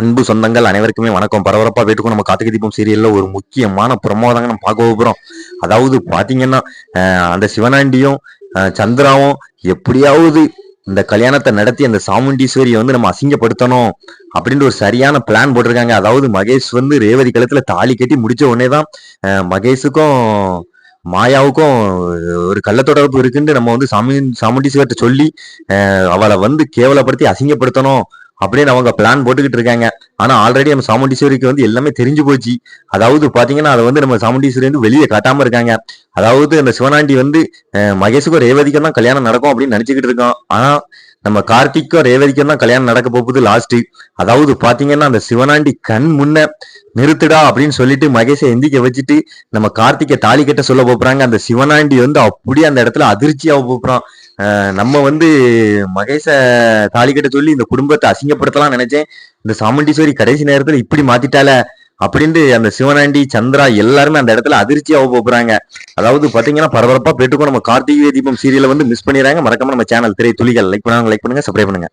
அன்பு சொந்தங்கள் அனைவருக்குமே வணக்கம். பரபரப்பா வீட்டுக்கும் நம்ம கார்த்திகை தீபம் சீரியல்ல ஒரு முக்கியமான பிரமோதாங்க நம்ம பார்க்க போகிறோம். அதாவது பாத்தீங்கன்னா அந்த சிவனாண்டியும் சந்திராவும் எப்படியாவது இந்த கல்யாணத்தை நடத்தி அந்த சாமுண்டீஸ்வரியை வந்து நம்ம அசிங்கப்படுத்தணும் அப்படின்ற ஒரு சரியான பிளான் போட்டிருக்காங்க. அதாவது மகேஷ் வந்து ரேவதி கழுத்துல தாலி கட்டி முடிச்ச உடனேதான் மகேஷுக்கும் மாயாவுக்கும் ஒரு கள்ள தொடர்பு இருக்குன்னு நம்ம வந்து சாமுண்டீஸ்வர்கிட்ட சொல்லி அவளை வந்து கேவலப்படுத்தி அசிங்கப்படுத்தணும் அப்படின்னு அவங்க பிளான் போட்டுக்கிட்டு இருக்காங்க. ஆனா ஆல்ரெடி நம்ம சாமுண்டீஸ்வரிக்கு வந்து எல்லாமே தெரிஞ்சு போச்சு. அதாவது பாத்தீங்கன்னா அதை வந்து நம்ம சாமுண்டீஸ்வரி வந்து வெளியே காட்டாம இருக்காங்க. அதாவது அந்த சிவனாண்டி வந்து மகேஷுக்கும் ரேவதிக்கும் தான் கல்யாணம் நடக்கும் அப்படின்னு நினைச்சுக்கிட்டு இருக்கோம். ஆனா நம்ம கார்த்திக்கும் ரேவதிக்கும் தான் கல்யாணம் நடக்க போகுது லாஸ்ட். அதாவது பாத்தீங்கன்னா அந்த சிவனாண்டி கண் முன்ன நிறுத்துடா அப்படின்னு சொல்லிட்டு மகேஷை எந்திக்க வச்சுட்டு நம்ம கார்த்திகை தாலி கட்ட சொல்ல போறாங்க. அந்த சிவனாண்டி வந்து அப்படியே அந்த இடத்துல அதிர்ச்சியாக போறான். நம்ம வந்து மகேஷ தாலி கட்ட சொல்லி இந்த குடும்பத்தை அசிங்கப்படுத்தலாம் நினைச்சேன். இந்த சாமுண்டீஸ்வரி கடைசி நேரத்துல இப்படி மாத்திட்டால அப்படின்ட்டு அந்த சிவனாண்டி சந்திரா எல்லாருமே அந்த இடத்துல அதிர்ச்சியாக போறாங்க. அதாவது பாத்தீங்கன்னா பரபரப்பா போயிட்டுக்கும் நம்ம கார்த்திகை தீபம் சீரியலை வந்து மிஸ் பண்ணிடுறாங்க. மறக்காம நம்ம சேனல் திரை துளிகள் லைக் பண்ணுங்க, சப்ஸ்கிரைப் பண்ணுங்க.